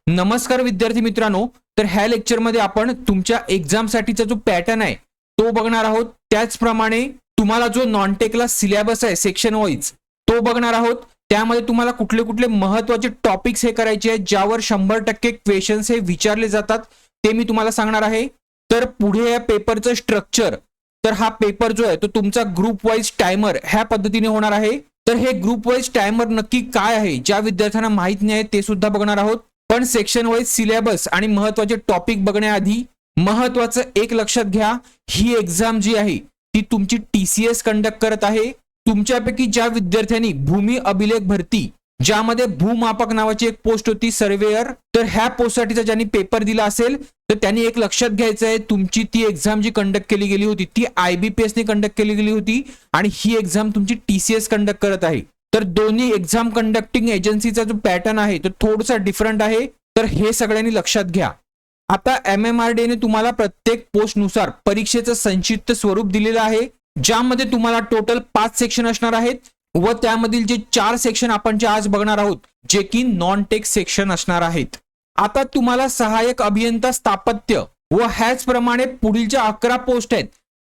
नमस्कार विद्यार्थी मित्रांनो, तर ह्या लेक्चरमध्ये आपण तुमच्या एक्झाम साठीचा जो पॅटर्न आहे तो बघणार आहोत। त्याचप्रमाणे तुम्हाला जो नॉन टेकला सिलेबस आहे सेक्शन वाईज तो बघणार आहोत। त्यामध्ये तुम्हाला कुठले कुठले महत्त्वाचे टॉपिक्स हे करायचे आहेत ज्यावर 100% क्वेश्चन्स हे विचारले जातात ते मी तुम्हाला सांगणार आहे। तर पुढे या पेपरचं स्ट्रक्चर, तर हा पेपर जो आहे तो तुमचा ग्रुप वाईज टाइमर ह्या पद्धतीने होणार आहे। तर हे ग्रुप वाईज टाइमर नक्की काय आहे ज्या विद्यार्थ्यांना माहित नाही ते सुद्धा बघणार आहोत। पण सेक्शन वाईज सिलेबस आणि महत्त्वाचे टॉपिक बघण्याआधी महत्त्वाचं एक लक्षात घ्या, ही एक्झाम जी आहे ती तुमची TCS कंडक्ट करत आहे। तुमच्यापैकी ज्या विद्यार्थ्यांनी भूमी अभिलेख भरती ज्यामध्ये भूमापक नावाची एक पोस्ट होती सर्वेयर, तर ह्या पोस्टसाठीचा ज्यांनी पेपर दिला असेल तर त्यांनी एक लक्षात घ्यायचं आहे, तुमची ती एक्झाम जी कंडक्ट केली गेली होती ती IBPS ने कंडक्ट केली गेली होती आणि ही एक्झाम तुमची TCS कंडक्ट करत आहे। तर दोन्ही एक्झाम कंडक्टिंग एजन्सीचा जो पॅटर्न आहे तो थोडासा डिफरंट आहे, तर हे सगळ्यांनी लक्षात घ्या। आता MMRDA ने तुम्हाला प्रत्येक पोस्टनुसार परीक्षेचं संक्षिप्त स्वरूप दिलेलं आहे, ज्यामध्ये तुम्हाला टोटल 5 सेक्शन असणार आहेत व त्यामधील जे 4 सेक्शन आपण जे आज बघणार आहोत जे की नॉन टेक सेक्शन असणार आहेत। आता तुम्हाला सहाय्यक अभियंता स्थापत्य व ह्याचप्रमाणे पुढील ज्या 11 पोस्ट आहेत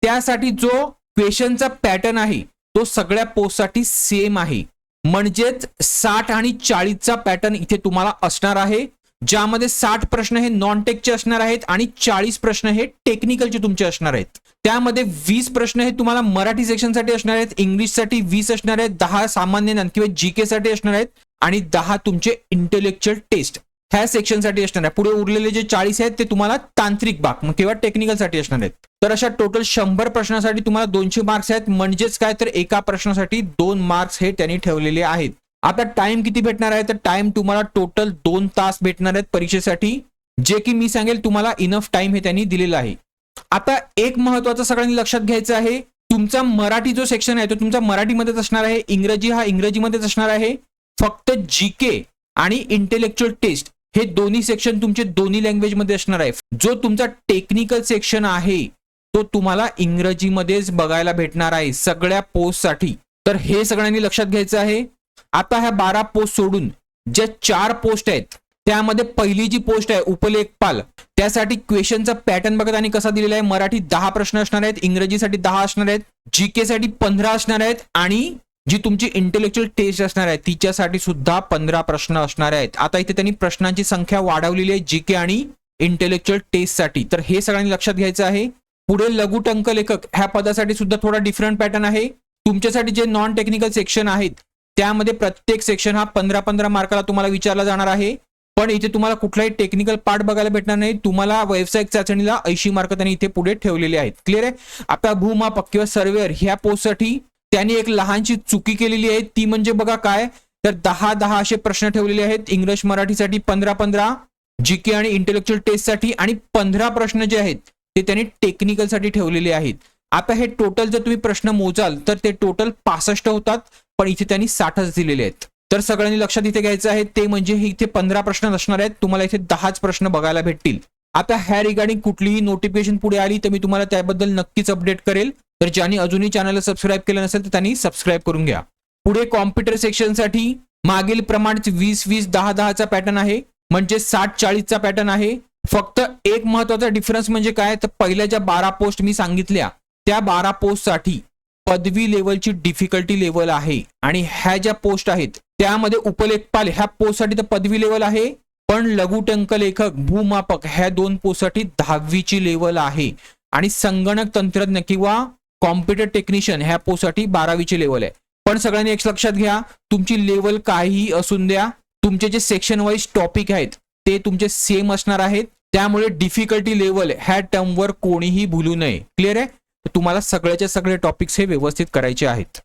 त्यासाठी जो क्वेश्चनचा पॅटर्न आहे तो सगळ्या पोस्टसाठी सेम आहे, म्हणजेच 60 आणि 40चा पॅटर्न इथे तुम्हाला असणार आहे, ज्यामध्ये 60 प्रश्न हे नॉन टेकचे असणार आहेत आणि 40 प्रश्न हे टेक्निकलचे तुमचे असणार आहेत। त्यामध्ये 20 प्रश्न हे तुम्हाला मराठी सेक्शनसाठी असणार आहेत, इंग्लिशसाठी 20 असणार आहेत, 10 सामान्य ज्ञान किंवा GK साठी असणार आहेत आणि 10 तुमचे इंटेलेक्चुअल टेस्ट ह्या सेक्शनसाठी असणार आहे। पुढे उरलेले जे 40 आहेत ते तुम्हाला तांत्रिक भाग किंवा टेक्निकलसाठी असणार आहेत। तर अशा टोटल 100 प्रश्नासाठी तुम्हाला 200 मार्क्स आहेत, म्हणजेच काय तर एका प्रश्नासाठी 2 मार्क्स हे त्यांनी ठेवलेले आहेत। आता टाइम किती भेटणार आहे, तर टाइम तुम्हाला टोटल 2 तास भेटणार आहेत परीक्षेसाठी, जे की मी सांगेल तुम्हाला इनफ टाइम हे त्यांनी दिलेला आहे। आता एक महत्त्वाचं सगळ्यांनी लक्षात घ्यायचं आहे, तुमचा मराठी जो सेक्शन आहे तो तुमचा मराठीमध्येच असणार आहे, इंग्रजी हा इंग्रजीमध्येच असणार आहे। फक्त GK आणि इंटेलेक्चुअल टेस्ट हे दोन्ही सेक्शन तुमचे दोन्ही लँग्वेज मध्ये असणार आहे। जो तुमचा टेक्निकल सेक्शन आहे तो तुम्हाला इंग्रजीमध्येच बघायला भेटणार आहे सगळ्या पोस्टसाठी, तर हे सगळ्यांनी लक्षात घ्यायचं आहे। आता ह्या 12 पोस्ट सोडून ज्या 4 पोस्ट आहेत त्यामध्ये पहिली जी पोस्ट आहे उपलेखपाल, त्यासाठी क्वेश्चनचा पॅटर्न बघत आणि कसा दिलेला आहे, मराठी 10 प्रश्न असणार आहेत, इंग्रजीसाठी 10 असणार आहेत, GK साठी 15 असणार आहेत आणि जी तुमची इंटेलेक्चुअल टेस्ट असणार आहे तिच्यासाठी सुद्धा 15 प्रश्न असणार आहेत। आता इथे त्यांनी प्रश्नांची संख्या वाढवलेली आहे GK आणि इंटेलेक्चुअल टेस्ट साठी, तर हे सगळ्यांनी लक्षात घ्यायचं आहे। पुढे लघु टंकलेखक ह्या पदासाठी सुद्धा थोडा डिफरंट पॅटर्न आहे। तुमच्यासाठी जे नॉन टेक्निकल सेक्शन आहेत त्यामध्ये प्रत्येक सेक्शन हा 15-15 मार्काला तुम्हाला विचारला जाणार आहे, पण इथे तुम्हाला कुठलाही टेक्निकल पार्ट बघायला भेटणार नाही। तुम्हाला व्यावसायिक चाचणीला 80 मार्क त्यांनी इथे पुढे ठेवलेले आहेत। क्लिअर आहे। आता भूमापक किंवा सर्वेअर ह्या पोस्टसाठी त्यांनी एक लहानशी चुकी केलेली आहे, ती म्हणजे बघा काय, तर 10-10 असे प्रश्न ठेवलेले आहेत। इंग्लिश मराठीसाठी 15-15, GK आणि इंटेलेक्चुअल टेस्टसाठी आणि 15 प्रश्न जे आहेत ते त्यांनी टेक्निकलसाठी ठेवलेले आहेत। आता हे टोटल जर तुम्ही प्रश्न मोजाल तर ते टोटल 65 होतात, पण इथे त्यांनी 60च दिलेले आहेत। तर सगळ्यांनी लक्षात इथे घ्यायचं आहे ते म्हणजे इथे 15 प्रश्न असणार आहेत, तुम्हाला इथे 10च प्रश्न बघायला भेटतील। आता ह्या रिगार्डिंग कुठलीही नोटिफिकेशन पुढे आली तर मी तुम्हाला त्याबद्दल नक्कीच अपडेट करेल, तर ज्यांनी अजूनही चॅनलला सबस्क्राईब केलं नसेल तर त्यांनी सबस्क्राईब करून घ्या। पुढे कॉम्प्युटर सेक्शनसाठी मागील प्रमाणेच 20-20-10-10चा पॅटर्न आहे, म्हणजे 60-40चा पॅटर्न आहे। फक्त एक महत्त्वाचा डिफरन्स म्हणजे काय, तर पहिल्या ज्या 12 पोस्ट मी सांगितल्या त्या 12 पोस्टसाठी पदवी लेवलची डिफिकल्टी लेवल आहे आणि ह्या ज्या पोस्ट आहेत त्यामध्ये उपलेखपाल ह्या पोस्टसाठी तर पदवी लेवल आहे, पण लघु टंकलेखक भूमापक ह्या 2 पोस्टसाठी 10वीची लेवल आहे आणि संगणक तंत्रज्ञ किंवा कॉम्प्युटर टेक्निशियन ह्या पोस्टसाठी 12वीची लेवल आहे। पण सगळ्यांनी एक लक्षात घ्या, तुमची लेवल काहीही असून द्या, तुमचे जे सेक्शन वाईज टॉपिक आहेत ते तुमचे सेम असणार आहेत, त्यामुळे डिफिकल्टी लेवल ह्या टर्मवर कोणीही भूलू नये। क्लिअर आहे। तुम्हाला सगळ्याचे सगळे टॉपिक्स हे व्यवस्थित करायचे आहेत।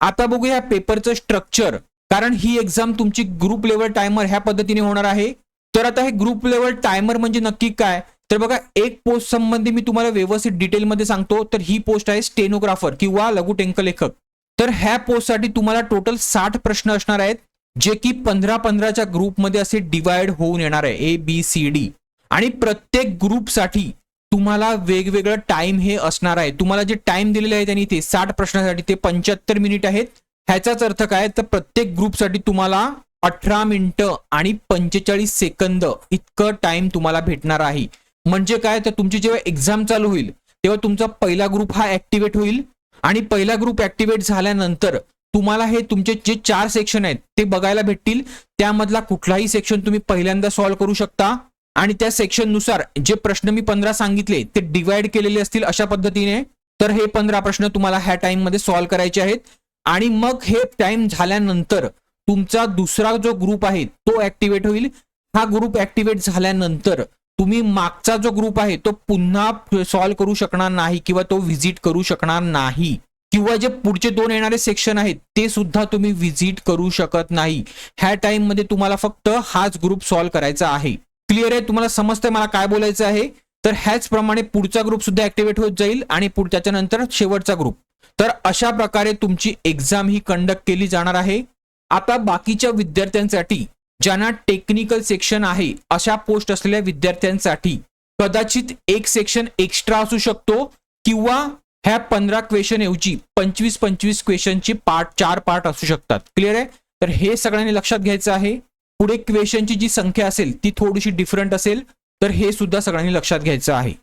आता बघूया पेपरचं स्ट्रक्चर, कारण ही एक्झाम तुमची ग्रुप लेवल टायमर ह्या पद्धतीने होणार आहे। तर आता हे ग्रुप लेवल टायमर म्हणजे नक्की काय, तर बघा एक पोस्ट संबंधी मी तुम्हाला व्यवस्थित डिटेलमध्ये सांगतो। तर ही पोस्ट आहे स्टेनोग्राफर किंवा लघु टंकलेखक, तर ह्या पोस्टसाठी तुम्हाला टोटल 60 प्रश्न असणार आहेत, जे की 15-15च्या ग्रुपमध्ये असे डिवाइड होऊन येणार आहे ABCD, आणि प्रत्येक ग्रुपसाठी तुम्हाला वेगवेगळं टाइम हे असणार आहे। तुम्हाला जे टाइम दिलेले आहे त्यांनी ते 60 प्रश्नासाठी ते 75 मिनिट आहेत। ह्याचाच अर्थ काय, तर प्रत्येक ग्रुपसाठी तुम्हाला 18 मिनिटं आणि 45 सेकंद इतकं टाइम तुम्हाला भेटणार आहे. म्हणजे काय, तर तुमची जेव्हा एक्झाम चालू होईल तेव्हा तुमचा पहिला ग्रुप हा ऍक्टिव्हेट होईल आणि पहिला ग्रुप ऍक्टिव्हेट झाल्यानंतर तुम्हाला हे तुमचे जे 4 सेक्शन आहेत ते बघायला भेटतील. त्यामधला कुठलाही सेक्शन तुम्ही पहिल्यांदा सॉल्व्ह करू शकता आणि त्या सेक्शन नुसार जे प्रश्न मी 15 सांगितले ते डिवाइड केलेले असतील अशा पद्धतीने. तर हे 15 प्रश्न तुम्हाला ह्या टाइम मध्ये सॉल्व्ह करायचे आहेत आणि मग हे टाइम झाल्यानंतर तुमचा दुसरा जो ग्रुप आहे तो ऍक्टिव्हेट होईल. हा ग्रुप ऍक्टिव्हेट झाल्यानंतर तुम्ही मागचा जो ग्रुप आहे तो पुन्हा सॉल्व्ह करू शकणार नाही किंवा तो व्हिजिट करू शकणार नाही किंवा जे पुढचे 2 येणारे सेक्शन आहेत ते सुद्धा तुम्ही व्हिजिट करू शकत नाही. ह्या टाइम मध्ये तुम्हाला फक्त हाच ग्रुप सॉल्व्ह करायचा आहे. क्लिअर आहे, तुम्हाला समजतंय मला काय बोलायचं आहे. तर ह्याच प्रमाणे पुढचा ग्रुप सुद्धा ऍक्टिव्हेट होत जाईल आणि त्याच्यानंतर शेवटचा ग्रुप. तर अशा प्रकारे तुमची एक्झाम ही कंडक्ट केली जाणार आहे. आता बाकीच्या विद्यार्थ्यांसाठी ज्यांना टेक्निकल सेक्शन आहे अशा पोस्ट असलेल्या विद्यार्थ्यांसाठी कदाचित एक सेक्शन एक्स्ट्रा असू शकतो किंवा ह्या 15 क्वेश्चन ऐवजी 25 क्वेश्चनची 4 पार्ट असू शकतात. क्लिअर आहे, तर हे सगळ्यांनी लक्षात घ्यायचं आहे. पुढे क्वेश्चनची जी संख्या असेल ती थोडीशी डिफरंट असेल, तर हे सुद्धा सगळ्यांनी लक्षात घ्यायचं आहे.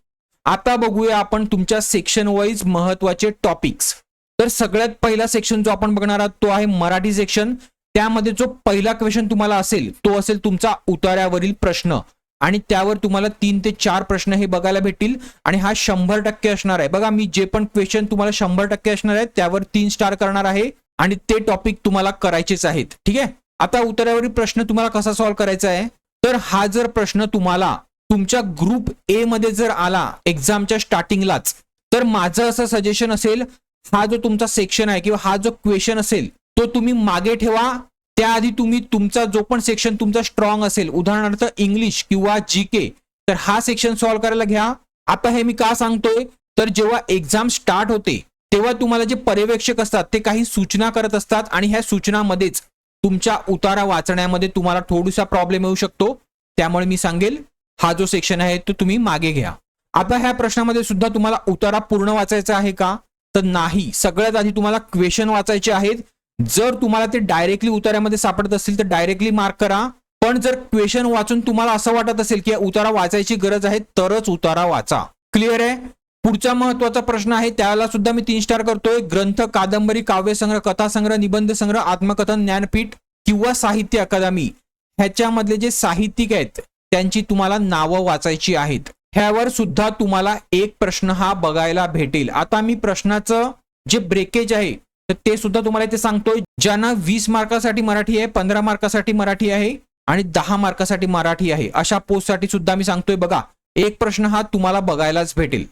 आता बघूया आपण तुमच्या सेक्शन वाईज महत्वाचे टॉपिक्स. तर सगळ्यात पहिला सेक्शन जो आपण बघणार आहोत तो आहे मराठी सेक्शन. त्यामध्ये जो पहिला क्वेश्चन तुम्हाला असेल तो असेल तुमचा उतार्यावरील प्रश्न आणि त्यावर तुम्हाला 3 ते 4 प्रश्न हे बघायला भेटतील आणि हा 100% असणार आहे. बघा, मी जे पण क्वेश्चन तुम्हाला 100% असणार आहेत त्यावर 3 स्टार करणार आहे आणि ते टॉपिक तुम्हाला करायचेच आहेत. ठीक आहे, आता उतार्यावरील प्रश्न तुम्हाला कसा सॉल्व्ह करायचा आहे, तर हा जर प्रश्न तुम्हाला तुमच्या ग्रुप ए मध्ये जर आला एक्झामच्या स्टार्टिंगलाच, तर माझं असं सजेशन असेल, हा जो तुमचा सेक्शन आहे किंवा हा जो क्वेश्चन असेल तो तुम्ही मागे ठेवा. त्याआधी तुम्ही तुमचा जो पण सेक्शन तुमचा स्ट्रॉंग असेल, उदाहरणार्थ इंग्लिश किंवा जीके, तर हा सेक्शन सॉल्व्ह करायला घ्या. आता हे मी का सांगतोय, तर जेव्हा एक्झाम स्टार्ट होते तेव्हा तुम्हाला जे पर्यवेक्षक असतात ते काही सूचना करत असतात आणि ह्या सूचनामध्येच तुमच्या उतारा वाचण्यामध्ये तुम्हाला थोडासा प्रॉब्लेम येऊ शकतो. त्यामुळे मी सांगेल हा जो सेक्शन आहे तो तुम्ही मागे घ्या. आता ह्या प्रश्नामध्ये सुद्धा तुम्हाला उतारा पूर्ण वाचायचा आहे का, तर नाही. सगळ्यात आधी तुम्हाला क्वेश्चन वाचायचे आहेत. जर तुम्हाला ते डायरेक्टली उतार्यामध्ये सापडत असतील तर डायरेक्टली मार्क करा, पण जर क्वेश्चन वाचून तुम्हाला असं वाटत असेल की उतारा वाचायची गरज आहे तरच उतारा वाचा. क्लिअर आहे. पुढचा महत्वाचा प्रश्न आहे, त्याला सुद्धा मी 3 स्टार करतोय. ग्रंथ, कादंबरी, काव्यसंग्रह, कथासंग्रह, निबंध संग्रह, आत्मकथन, ज्ञानपीठ किंवा साहित्य अकादमी ह्याच्यामधले जे साहित्यिक आहेत त्यांची तुम्हाला नावं वाचायची आहेत. ह्यावर सुद्धा तुम्हाला एक प्रश्न हा बघायला भेटेल. आता मी प्रश्नाचं जे ब्रेकेज आहे तर ते सुद्धा तुम्हाला इथे सांगतोय. ज्यांना 20 मार्कासाठी मराठी आहे, 15 मार्कासाठी मराठी आहे आणि 10 मार्कासाठी मराठी आहे अशा पोस्टसाठी सुद्धा मी सांगतोय. बघा, एक प्रश्न हा तुम्हाला बघायलाच भेटेल.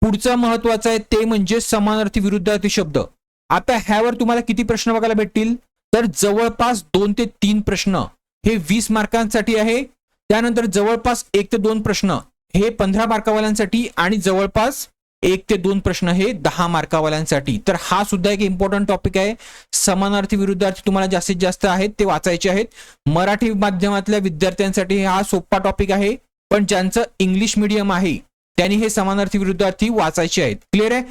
पुढचा महत्वाचा आहे ते म्हणजे समानार्थी विरुद्धार्थी शब्द. आता ह्यावर तुम्हाला किती प्रश्न बघायला भेटतील, तर जवळपास 2 ते 3 प्रश्न हे 20 मार्कांसाठी आहे. त्यानंतर जवळपास 1 ते 2 प्रश्न हे 15 मार्कावाल्यांसाठी आणि जवळपास 1 ते 2 प्रश्न हे 10 मार्कावाल्यांसाठी. तर हा सुद्धा एक इम्पॉर्टंट टॉपिक आहे. समानार्थी विरुद्धार्थी तुम्हाला जास्तीत जास्त आहेत ते वाचायचे आहेत. मराठी माध्यमातल्या विद्यार्थ्यांसाठी हा सोपा टॉपिक आहे, पण ज्यांचं इंग्लिश मीडियम आहे त्यांनी हे समानार्थी विरुद्धार्थी वाचायचे आहेत. क्लिअर आहे.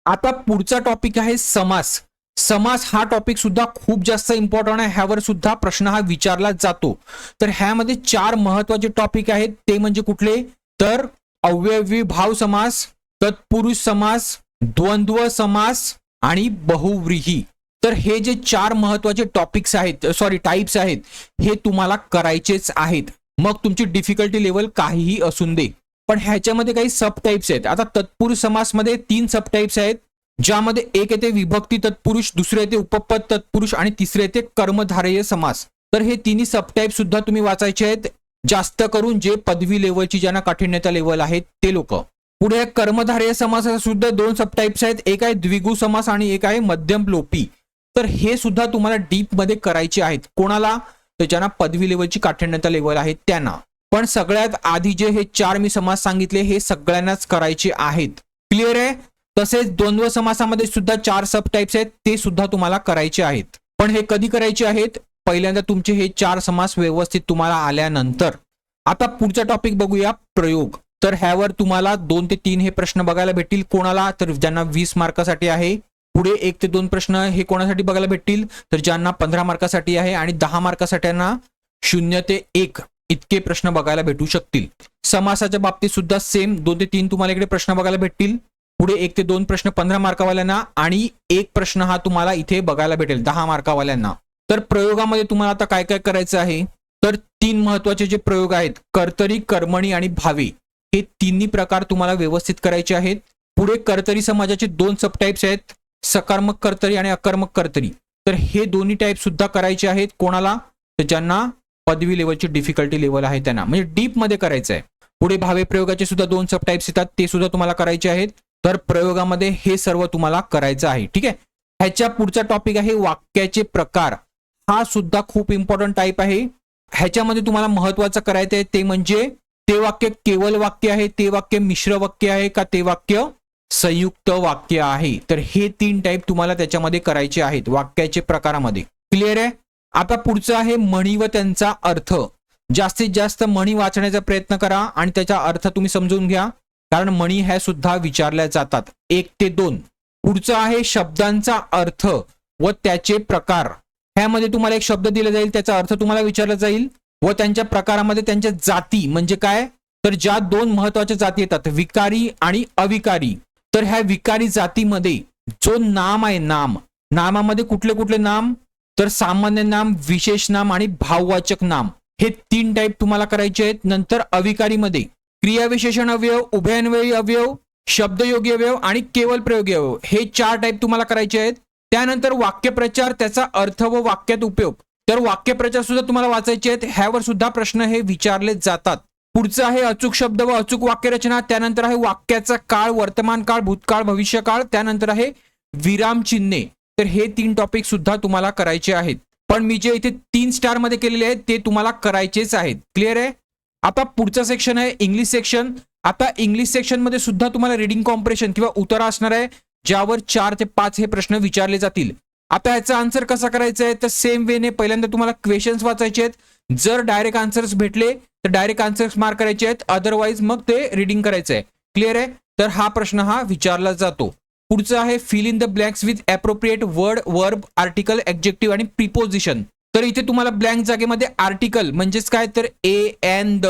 आता पुढचा टॉपिक आहे समास. समास हा टॉपिक सुद्धा खूप जास्त इम्पॉर्टंट आहे. ह्यावर सुद्धा प्रश्न हा विचारला जातो. तर ह्यामध्ये 4 महत्वाचे टॉपिक आहेत. ते म्हणजे कुठले, तर अव्ययवी भाव समास, तत्पुरुष समास, द्वंद्व समास आणि बहुव्रीही. तर हे जे 4 महत्वाचे टॉपिक्स आहेत, टाइप्स आहेत, हे तुम्हाला करायचेच आहेत. मग तुमची डिफिकल्टी लेवल काहीही असून दे. पण ह्याच्यामध्ये काही सब टाइप्स आहेत. आता तत्पुरुष समासमध्ये 3 सब टाइप्स आहेत, ज्यामध्ये एक येते विभक्ती तत्पुरुष, दुसरे येते उपपद तत्पुरुष आणि तिसरे येते कर्मधारय समास. तर हे तिन्ही सब टाइप सुद्धा तुम्ही वाचायचे आहेत, जास्त करून जे पदवी लेवलची ज्यांना काठिण्यता लेवल आहेत ते लोक. पुढे कर्मधारय समासाचे सुद्धा 2 सब टाइप्स आहेत, एक आहे द्विगु समास आणि एक आहे मध्यम लोपी. तर हे सुद्धा तुम्हाला डीप मध्ये करायचे आहेत. कोणाला, तर ज्यांना पदवी लेवलची काठिण्यता लेवल आहे त्यांना. पण सगळ्यात आधी जे हे 4 मी समास सांगितले हे सगळ्यांनाच करायचे आहेत. क्लिअर आहे. तसेच द्वंद्व समासामध्ये सुद्धा 4 सब टाइप्स आहेत, ते सुद्धा तुम्हाला करायचे आहेत. पण हे कधी करायचे आहेत, पहिल्यांदा तुमचे हे 4 समास व्यवस्थित तुम्हाला आल्यानंतर. आता पुढचा टॉपिक बघूया, प्रयोग. तर ह्यावर तुम्हाला 2 ते 3 हे प्रश्न बघायला भेटतील. कोणाला, तर ज्यांना 20 मार्कासाठी आहे. पुढे 1 ते 2 प्रश्न हे कोणासाठी बघायला भेटतील, तर ज्यांना 15 मार्कासाठी आहे आणि 10 मार्कासाठीना 0 ते 1 इतके प्रश्न बघायला भेटू शकतील. समासाच्या बाबतीत सुद्धा सेम 2 ते 3 तुम्हाला इकडे प्रश्न बघायला भेटतील. पुढे 1 ते 2 प्रश्न 15 मार्कावाल्यांना आणि 1 प्रश्न हा तुम्हाला इथे बघायला भेटेल 10 मार्कावाल्यांना. तर प्रयोगामध्ये तुम्हाला आता काय काय करायचं आहे, तर 3 महत्वाचे जे प्रयोग आहेत, कर्तरी, कर्मणी आणि भावे, हे तिन्ही प्रकार तुम्हाला व्यवस्थित करायचे आहेत. पुढे कर्तरी समाजाचे 2 सब टाइप्स आहेत, सकारात्मक कर्तरी आणि अकर्मक कर्तरी. तर हे दोन्ही टाइप सुद्धा करायचे आहेत कोणाला, तर ज्यांना पदवी लेवलची डिफिकल्टी लेवल आहे त्यांना, म्हणजे डीप मध्ये करायचं आहे. पुढे भावे प्रयोगाचे सुद्धा 2 सब टाइप्स येतात, ते सुद्धा तुम्हाला करायचे आहेत. तर प्रयोगामध्ये हे सर्व तुम्हाला करायचं आहे. ठीक आहे. ह्याच्या पुढचा टॉपिक आहे वाक्याचे प्रकार. हा सुद्धा खूप इम्पॉर्टंट टाइप आहे. ह्याच्यामध्ये तुम्हाला महत्वाचं करायचं आहे ते म्हणजे ते वाक्य केवळ वाक्य आहे, ते वाक्य मिश्र वाक्य आहे का, ते वाक्य संयुक्त वाक्य आहे. तर हे 3 टाइप तुम्हाला त्याच्यामध्ये करायचे आहेत वाक्याचे प्रकारामध्ये. क्लिअर आहे. आता पुढचं आहे म्हणी व त्यांचा अर्थ. जास्तीत जास्त म्हणी वाचण्याचा प्रयत्न करा आणि त्याचा अर्थ तुम्ही समजून घ्या, कारण म्हणी ह्या सुद्धा विचारल्या जातात. 1 ते 2. पुढचं आहे शब्दांचा अर्थ व त्याचे प्रकार. ह्यामध्ये तुम्हाला एक शब्द दिला जाईल, त्याचा अर्थ तुम्हाला विचारला जाईल व त्यांच्या प्रकारामध्ये त्यांच्या जाती म्हणजे काय, तर ज्या 2 महत्वाच्या जाती येतात, विकारी आणि अविकारी. तर ह्या विकारी जातीमध्ये जो नाम आहे, नामामध्ये कुठले कुठले नाम, तर सामान्य नाम, विशेष नाम आणि भाववाचक नाम, हे 3 टाइप तुम्हाला करायचे आहेत. नंतर अविकारीमध्ये क्रियाविशेषण अवयव, उभयान्वयी अवयव, शब्दयोगी अवयव आणि केवळ प्रयोगी अवयव, हे 4 टाइप तुम्हाला करायचे आहेत. त्यानंतर वाक्यप्रचार, त्याचा अर्थ व वाक्यात उपयोग. तर वाक्यप्रचार सुद्धा तुम्हाला वाचायचे आहेत. ह्यावर सुद्धा प्रश्न हे विचारले जातात. पुढचं आहे अचूक शब्द व अचूक वाक्यरचना. त्यानंतर आहे वाक्याचा काळ, वर्तमान काळ, भूतकाळ, भविष्यकाळ. त्यानंतर आहे विराम चिन्हे. तर हे 3 टॉपिक सुद्धा तुम्हाला करायचे आहेत. पण मी जे इथे 3 स्टार मध्ये केलेले आहेत ते तुम्हाला करायचेच आहेत. क्लिअर आहे. आता पुढचा सेक्शन आहे इंग्लिश सेक्शन. आता इंग्लिश सेक्शन मध्ये सुद्धा तुम्हाला रीडिंग कॉम्प्रेशन किंवा उतारा असणार आहे, ज्यावर 4 ते 5 हे प्रश्न विचारले जातील. आता ह्याचा आन्सर कसा करायचा आहे, तर सेम वेने पहिल्यांदा तुम्हाला क्वेश्चन्स वाचायचे आहेत. जर डायरेक्ट आन्सर्स भेटले तर डायरेक्ट आन्सर्स मार्क करायचे आहेत, अदरवाइज मग ते रीडिंग करायचं आहे. क्लिअर आहे. तर हा प्रश्न हा विचारला जातो. पुढचं आहे fill in the blanks with appropriate word, verb, article, adjective आणि प्रिपोजिशन. तर इथे तुम्हाला ब्लँक जागेमध्ये आर्टिकल म्हणजेच काय, तर ए, एन, द,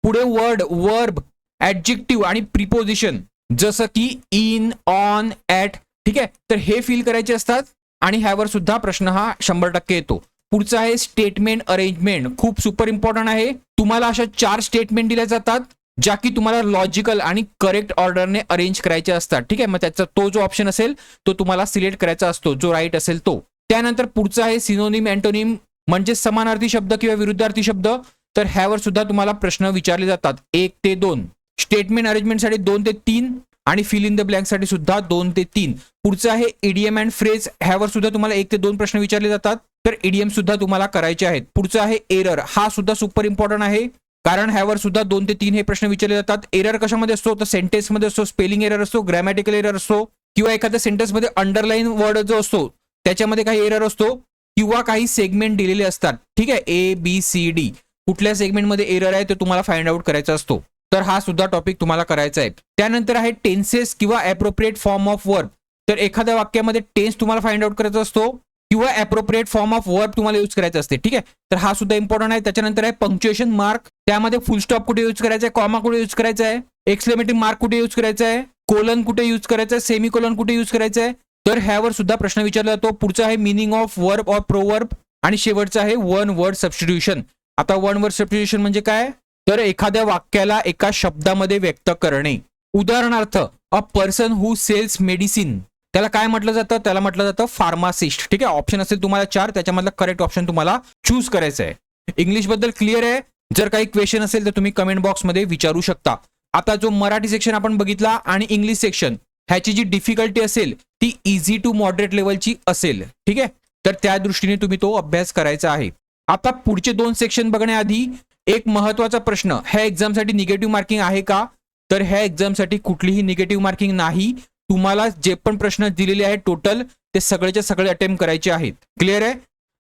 पुढे वर्ड, वर्ब, ॲडजेक्टिव्ह आणि प्रिपोजिशन जसं की इन, ऑन, ॲट. ठीक आहे. तर हे फिल करायचे असतात आणि ह्यावर सुद्धा प्रश्न हा 100% येतो. पुढचा आहे स्टेटमेंट अरेंजमेंट. खूप सुपर इम्पॉर्टंट आहे. तुम्हाला अशा 4 स्टेटमेंट दिल्या जातात, ज्या की तुम्हाला लॉजिकल आणि करेक्ट ऑर्डरने अरेंज करायचे असतात. ठीक आहे. मग त्याचा तो जो ऑप्शन असेल तो तुम्हाला सिलेक्ट करायचा असतो, जो राईट असेल तो. त्यानंतर पुढचा आहे सिनोनिम, अँटोनिम म्हणजे समानार्थी शब्द किंवा विरुद्धार्थी शब्द. तर ह्यावर सुद्धा तुम्हाला प्रश्न विचारले जातात 1 ते 2. स्टेटमेंट अरेंजमेंटसाठी 2 ते 3 आणि फिल इन द ब्लँक साठी सुद्धा 2 ते 3. पुढचं आहे इडियम अँड फ्रेज. ह्यावर सुद्धा तुम्हाला 1 ते 2 प्रश्न विचारले जातात. तर इडियम सुद्धा तुम्हाला करायचे आहेत. पुढचं आहे एरर. हा सुद्धा सुपर इम्पॉर्टंट आहे, कारण ह्यावर सुद्धा 2 ते 3 हे प्रश्न विचारले जातात. एरर कशामध्ये असतो, तर सेंटेन्स मध्ये असतो, स्पेलिंग एरर असतो, ग्रॅमॅटिकल एरर असतो, किंवा एखाद्या सेंटेन्स मध्ये अंडरलाईन वर्ड जो असतो त्याच्यामध्ये काही एरर असतो, किंवा काही सेगमेंट दिलेले असतात. ठीक आहे. ABCD कुठल्या सेगमेंटमध्ये एरर आहे ते तुम्हाला फाइंड आउट करायचा असतो. तर हा सुद्धा टॉपिक तुम्हाला करायचा आहे. त्यानंतर आहे टेन्सेस किंवा ॲप्रोप्रिएट फॉर्म ऑफ वर्ब. तर एखाद्या वाक्यामध्ये टेन्स तुम्हाला फाइंड आउट करायचा असतो किंवा ॲप्रोप्रिएट फॉर्म ऑफ वर्ब तुम्हाला यूज करायचा असते. ठीक आहे. तर हा सुद्धा इम्पॉर्टंट आहे. त्याच्यानंतर आहे पंक्च्युएशन मार्क. त्यामध्ये फुल स्टॉप कुठे यूज करायचा आहे, कॉमा कुठे यूज करायचा आहे, एक्सक्लेमेटिव्ह मार्क कुठे यूज करायचा आहे, कोलन कुठे यूज करायचा आहे, सेमीकोलन कुठे यूज करायचा आहे. तर ह्यावर सुद्धा प्रश्न विचारला जातो. पुढचा आहे meaning of verb or proverb आणि शेवटचा आहे वन वर्ड सबस्टिट्यूशन. आता वन वर्ड सबस्टिट्यूशन म्हणजे काय, तर एखाद्या वाक्याला एका शब्दामध्ये व्यक्त करणे. उदाहरणार्थ a person who sells medicine, त्याला काय म्हटलं जातं, त्याला म्हटलं जातं फार्मासिस्ट. ठीक आहे. ऑप्शन असेल तुम्हाला 4, त्याच्यामधला करेक्ट ऑप्शन तुम्हाला चूज करायचं आहे. इंग्लिश बद्दल क्लिअर आहे. जर काही क्वेश्चन असेल तर तुम्ही कमेंट बॉक्समध्ये विचारू शकता. आता जो मराठी सेक्शन आपण बघितला आणि इंग्लिश सेक्शन, ह्याची जी डिफिकल्टी असेल ती इझी टू मॉडरेट लेवलची असेल. ठीक आहे. तर त्या दृष्टीने तुम्ही तो अभ्यास करायचा आहे. आता पुढचे 2 सेक्शन बघण्याआधी एक महत्वाचा प्रश्न, ह्या एक्झामसाठी निगेटिव्ह मार्किंग आहे का, तर ह्या एक्झामसाठी कुठलीही निगेटिव्ह मार्किंग नाही. तुम्हाला जे पण प्रश्न दिलेले आहेत टोटल ते सगळेच्या सगळे अटेम्प्ट करायचे आहेत. क्लिअर आहे.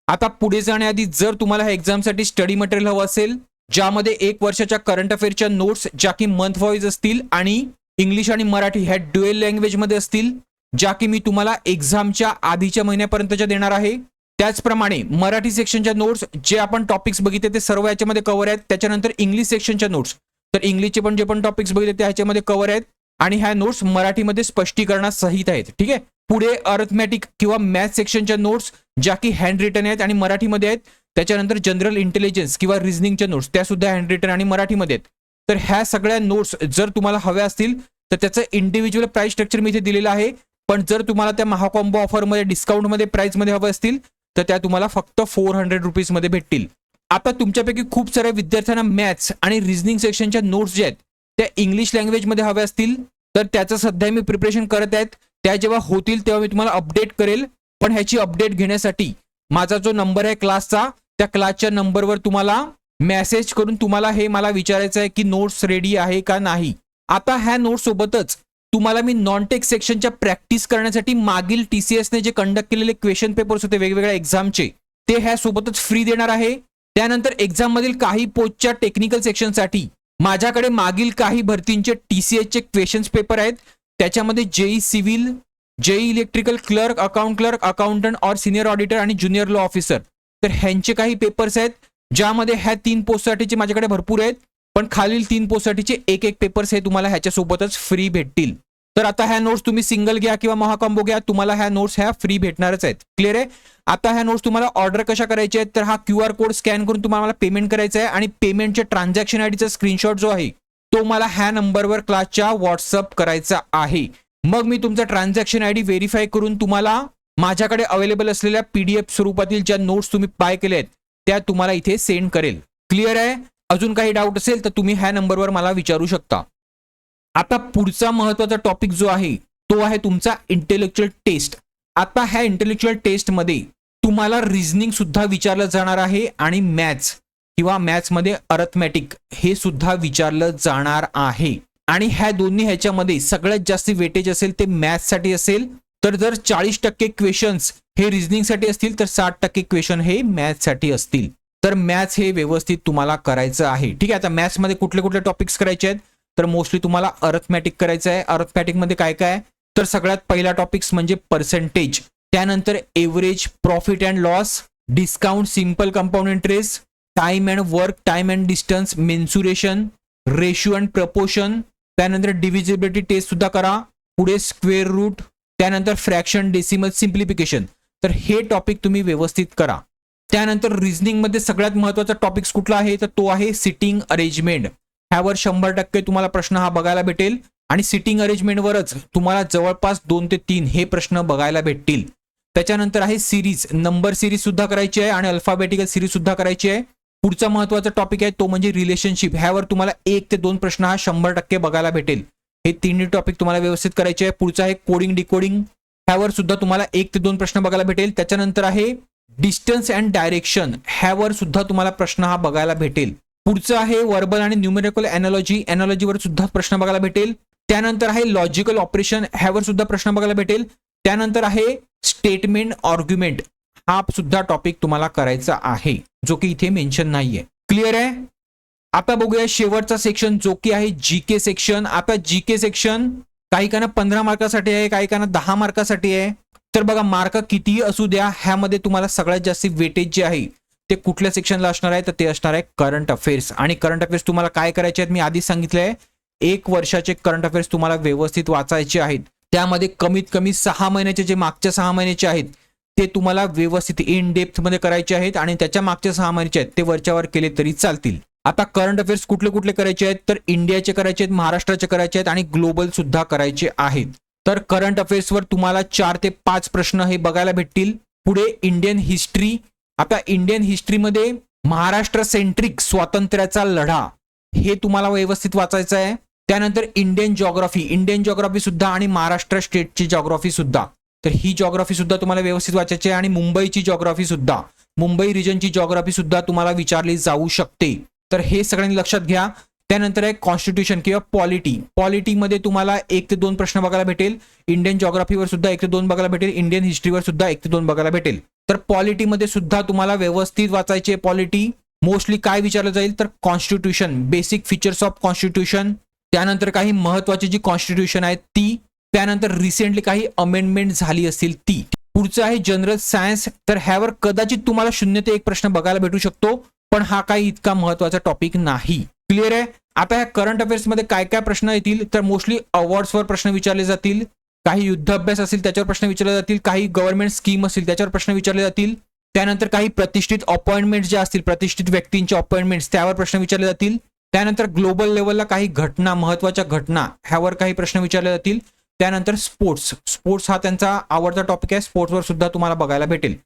आता पुढे जाण्याआधी जर तुम्हाला ह्या एक्झामसाठी स्टडी मटेरियल हवं असेल, ज्यामध्ये 1 वर्षाच्या करंट अफेअरच्या नोट्स ज्या की मंथ वाईज असतील आणि इंग्लिश आणि मराठी ह्या ड्युएल लँग्वेज मध्ये असतील, ज्या की मी तुम्हाला एक्झामच्या आधीच्या महिन्यापर्यंतच्या देणार आहे. त्याचप्रमाणे मराठी सेक्शनच्या नोट्स जे आपण टॉपिक्स बघितले ते सर्व याच्यामध्ये कव्हर आहेत. त्याच्यानंतर इंग्लिश सेक्शनच्या नोट्स, तर इंग्लिशचे पण जे पण टॉपिक्स बघितले ते ह्याच्यामध्ये कव्हर आहेत आणि ह्या नोट्स मराठीमध्ये स्पष्टीकरणासहित आहेत. ठीक आहे. पुढे अर्थमॅटिक किंवा मॅथ सेक्शनच्या नोट्स ज्या की हँड रिटन आहेत आणि मराठीमध्ये आहेत. त्याच्यानंतर जनरल इंटेलिजन्स किंवा रिझनिंगच्या नोट्स त्या सुद्धा हँड रिटन आणि मराठीमध्ये आहेत. तर ह्या सगळ्या नोट्स जर तुम्हाला हव्या असतील तर त्याचं इंडिव्हिज्युअल प्राइस स्ट्रक्चर मी इथे दिलेलं आहे. पण जर तुम्हाला त्या महाकॉम्बो ऑफरमध्ये डिस्काउंटमध्ये प्राइसमध्ये हवं असतील तर त्या तुम्हाला फक्त 400 रुपीजमध्ये भेटतील. आता तुमच्यापैकी खूप साऱ्या विद्यार्थ्यांना मॅथ्स आणि रिझनिंग सेक्शनच्या नोट्स जे आहेत त्या इंग्लिश लँग्वेजमध्ये हव्या असतील तर त्याचं सध्या मी प्रिपरेशन करत आहेत. त्या जेव्हा होतील तेव्हा मी तुम्हाला अपडेट करेल. पण ह्याची अपडेट घेण्यासाठी माझा जो नंबर आहे क्लासचा, त्या क्लासच्या नंबरवर तुम्हाला मेसेज करून तुम्हाला हे मला विचारायचं आहे की नोट्स रेडी आहे का नाही. आता ह्या नोट्स सोबतच तुम्हाला मी नॉन टेक सेक्शनच्या प्रॅक्टिस करण्यासाठी मागील TCSने जे कंडक्ट केलेले क्वेश्चन पेपर्स होते वेगवेगळ्या एक्झामचे ते ह्या सोबतच फ्री देणार आहे. त्यानंतर एक्झाम मधील काही पोस्टच्या टेक्निकल सेक्शनसाठी माझ्याकडे मागील काही भरतींचे TCSचे क्वेश्चन्स पेपर आहेत. त्याच्यामध्ये JE civil, JE electrical clerk, account clerk, accountant और सिनियर ऑडिटर आणि ज्युनियर लॉ ऑफिसर, तर ह्यांचे काही पेपर्स आहेत ज्यामध्ये ह्या 3 पोस्टसाठीचे माझ्याकडे भरपूर आहेत. पण खालील 3 पोस्टसाठीचे एक पेपर्स हे तुम्हाला ह्याच्या सोबतच फ्री भेटतील. तर आता ह्या नोट्स तुम्ही सिंगल घ्या किंवा महाकॉम्बो घ्या, तुम्हाला ह्या नोट्स ह्या फ्री भेटणारच आहेत. क्लिअर आहे. आता ह्या नोट्स तुम्हाला ऑर्डर कशा करायचे आहेत तर हा QR कोड स्कॅन करून तुम्हाला पेमेंट करायचं आहे आणि पेमेंटच्या ट्रान्झॅक्शन आयडीचा स्क्रीनशॉट जो आहे तो मला ह्या नंबरवर क्लासच्या व्हॉट्सअप करायचा आहे. मग मी तुमचा ट्रान्झॅक्शन आयडी व्हेरीफाय करून तुम्हाला माझ्याकडे अवेलेबल असलेल्या PDF स्वरूपातील ज्या नोट्स तुम्ही बाय केल्या आहेत त्या तुम्हाला इथे सेंड करेल. क्लिअर आहे. अजून काही डाऊट असेल तर तुम्ही ह्या नंबरवर मला विचारू शकता. आता पुढचा महत्त्वाचा टॉपिक जो आहे तो आहे तुमचा इंटेलेक्च्युअल टेस्ट. आता ह्या इंटेलेक्च्युअल टेस्टमध्ये तुम्हाला रिझनिंग सुद्धा विचारलं जाणार आहे आणि मॅथ्स किंवा मॅथ्समध्ये अर्थमॅटिक हे सुद्धा विचारलं जाणार आहे. आणि ह्या दोन्ही ह्याच्यामध्ये सगळ्यात जास्त वेटेज असेल ते मॅथ्ससाठी असेल. तर जर 40% क्वेश्चन्स हे रिझनिंगसाठी असतील तर 60% क्वेश्चन हे मॅथ्ससाठी असतील. तर मॅथ्स हे व्यवस्थित तुम्हाला करायचं आहे. ठीक आहे. आता मॅथ्समध्ये कुठले कुठले टॉपिक्स करायचे आहेत तर मोस्टली तुम्हाला अर्थमॅटिक करायचं आहे. अर्थमॅटिकमध्ये काय काय तर सगळ्यात पहिला टॉपिक्स म्हणजे पर्सेंटेज, त्यानंतर average, profit and loss, discount, simple compound interest, time and work, time and distance, mensuration, ratio and proportion, त्यानंतर डिव्हिजिबिलिटी टेस्ट सुद्धा करा. पुढे स्क्वेअर रूट, त्यानंतर फ्रॅक्शन, डेसिमल, सिम्प्लिफिकेशन. तर हे टॉपिक तुम्ही व्यवस्थित करा. त्यानंतर रिझनिंग मध्ये सगळ्यात महत्त्वाचा टॉपिक्स कुठला आहे तर तो आहे सिटिंग अरेंजमेंट. ह्यावर 100% तुम्हाला प्रश्न हा बघायला भेटेल आणि सिटिंग अरेंजमेंटवरच तुम्हाला जवळपास 2 ते 3 हे प्रश्न बघायला भेटतील. त्याच्यानंतर आहे सिरीज, नंबर सिरीज सुद्धा करायची आहे आणि अल्फाबेटिकल सिरीज सुद्धा करायची आहे. पुढचा महत्त्वाचा टॉपिक आहे तो म्हणजे रिलेशनशिप. ह्यावर तुम्हाला 1 ते 2 प्रश्न हा 100% बघायला भेटेल. हे तिन्ही टॉपिक तुम्हाला व्यवस्थित करायचे आहे. पुढचा आहे कोडिंग डिकोडिंग, ह्यावर सुद्धा तुम्हाला 1 ते 2 प्रश्न बघायला भेटेल. त्याच्यानंतर आहे डिस्टन्स अँड डायरेक्शन, ह्यावर सुद्धा तुम्हाला प्रश्न हा बघायला भेटेल. पुढचं आहे वर्बल आणि न्यूमेरिकल एनालॉजी, एनालॉजीवर सुद्धा प्रश्न बघायला भेटेल. त्यानंतर आहे लॉजिकल ऑपरेशन, ह्यावर सुद्धा प्रश्न बघायला भेटेल. त्यानंतर आहे स्टेटमेंट आर्ग्युमेंट, हा सुद्धा टॉपिक तुम्हाला करायचा आहे जो की इथे मेन्शन नाहीये. क्लिअर आहे. आता बघूया शेवटचा सेक्शन जो की आहे जीके सेक्शन. आता जीके सेक्शन काही काना 15 मार्कासाठी आहे, काही काना 10 मार्कासाठी आहे. तर बघा मार्क कितीही असू द्या, ह्यामध्ये तुम्हाला सगळ्यात जास्त वेटेज जे आहे ते कुठल्या सेक्शनला असणार आहे तर ते असणार आहे करंट अफेअर्स. आणि करंट अफेअर्स तुम्हाला काय करायचे आहेत मी आधीच सांगितलंय, 1 वर्षाचे करंट अफेअर्स तुम्हाला व्यवस्थित वाचायचे आहेत. त्यामध्ये कमीत कमी 6 महिन्याचे जे मागच्या 6 महिन्याचे आहेत ते तुम्हाला व्यवस्थित इन डेप्थ मध्ये करायचे आहेत आणि त्याच्या मागच्या 6 महिन्याचे आहेत ते वरच्यावर केले तरी चालतील. आता करंट अफेअर्स कुठले कुठले करायचे आहेत तर इंडियाचे करायचे आहेत, महाराष्ट्राचे करायचे आहेत आणि ग्लोबल सुद्धा करायचे आहेत. तर करंट अफेअर्सवर तुम्हाला 4 ते 5 प्रश्न हे बघायला भेटतील. पुढे इंडियन हिस्ट्री. आता इंडियन हिस्ट्रीमध्ये महाराष्ट्र सेंट्रिक स्वातंत्र्याचा लढा हे तुम्हाला व्यवस्थित वाचायचं आहे. त्यानंतर इंडियन जॉग्राफी सुद्धा आणि महाराष्ट्र स्टेटची जॉग्राफी सुद्धा, तर ही जॉग्राफी सुद्धा तुम्हाला व्यवस्थित वाचायची आहे. आणि मुंबईची जॉग्राफी सुद्धा, मुंबई रिजनची जॉग्राफी सुद्धा तुम्हाला विचारली जाऊ शकते. तर हे सगळ्यांनी लक्षात घ्या. त्यानंतर आहे कॉन्स्टिट्यूशन किंवा पॉलिटी. पॉलिटीमध्ये तुम्हाला 1 ते 2 प्रश्न बघायला भेटेल. इंडियन जॉग्राफीवर सुद्धा 1 ते 2 बघायला भेटेल. इंडियन हिस्ट्रीवर सुद्धा 1 ते 2 बघायला भेटेल. तर पॉलिटीमध्ये सुद्धा तुम्हाला व्यवस्थित वाचायचे. पॉलिटी मोस्टली काय विचारलं जाईल तर constitution, basic features of constitution, त्यानंतर काही महत्वाची जी कॉन्स्टिट्यूशन आहे ती, त्यानंतर रिसेंटली काही अमेंडमेंट झाली असतील ती. पुढचं आहे जनरल सायन्स. तर ह्यावर कदाचित तुम्हाला 0 ते 1 प्रश्न बघायला भेटू शकतो, पण हा काही इतका महत्वाचा टॉपिक नाही. क्लिअर आहे. आता ह्या करंट अफेअर्स मध्ये काय काय प्रश्न येतील, तर मोस्टली अवॉर्ड्सवर प्रश्न विचारले जातील, काही युद्ध अभ्यास असेल त्याच्यावर प्रश्न विचारले जातील, काही गव्हर्नमेंट स्कीम असेल त्याच्यावर प्रश्न विचारले जातील, त्यानंतर काही प्रतिष्ठित अपॉइंटमेंट्स ज्या असतील, प्रतिष्ठित व्यक्तींचे अपॉइंटमेंट्स त्यावर प्रश्न विचारले जातील, त्यानंतर ग्लोबल लेवलला काही घटना, महत्वाच्या घटना ह्यावर काही प्रश्न विचारले जातील, त्यानंतर स्पोर्ट्स हा त्यांचा आवडता टॉपिक आहे, स्पोर्ट्सवर सुद्धा तुम्हाला बघायला भेटेल.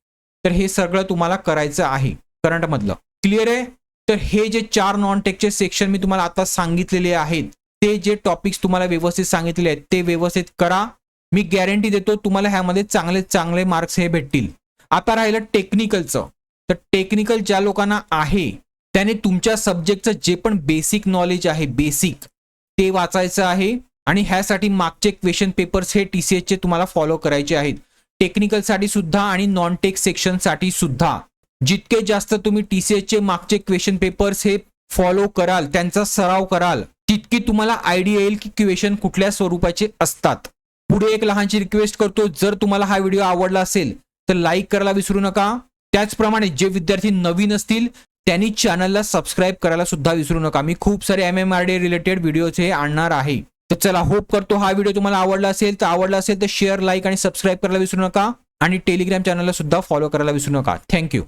तर हे सगळं तुम्हाला करायचं आहे करंट मधलं. क्लिअर आहे. तर हे जे 4 नॉन टेकचे सेक्शन मी तुम्हाला आता सांगितलेले आहेत, ते जे टॉपिक्स तुम्हाला व्यवस्थित सांगितलेले आहेत ते व्यवस्थित करा. मी गॅरंटी देतो तुम्हाला ह्यामध्ये चांगले चांगले मार्क्स हे भेटतील. आता राहिलं टेक्निकलचं. तर टेक्निकल ज्या लोकांना आहे त्याने तुमच्या सब्जेक्टचं जे पण बेसिक नॉलेज आहे, बेसिक ते वाचायचं आहे, आणि ह्यासाठी मागचे क्वेश्चन पेपर्स हे TCS तुम्हाला फॉलो करायचे आहेत. टेक्निकलसाठी सुद्धा आणि नॉन टेक सेक्शन साठी सुद्धा जितके जास्त तुम्ही TCS मागचे क्वेश्चन पेपर्स हे फॉलो कराल, त्यांचा सराव कराल, तितकी तुम्हाला आयडिया येईल की क्वेश्चन कुठल्या स्वरूपाचे असतात. पुढे एक लहानशी रिक्वेस्ट करतो, जर तुम्हाला हा व्हिडिओ आवडला असेल तर लाईक करायला विसरू नका. त्याचप्रमाणे जे विद्यार्थी नवीन असतील त्यांनी चॅनलला सबस्क्राईब करायला सुद्धा विसरू नका. मी खूप सारे MMRDA रिलेटेड व्हिडिओज हे आणणार आहे. तर चला, होप करतो हा व्हिडिओ तुम्हाला आवडला असेल तर शेअर, लाईक आणि सबस्क्राईब करायला विसरू नका, आणि टेलिग्राम चॅनलला सुद्धा फॉलो करायला विसरू नका. थँक्यू.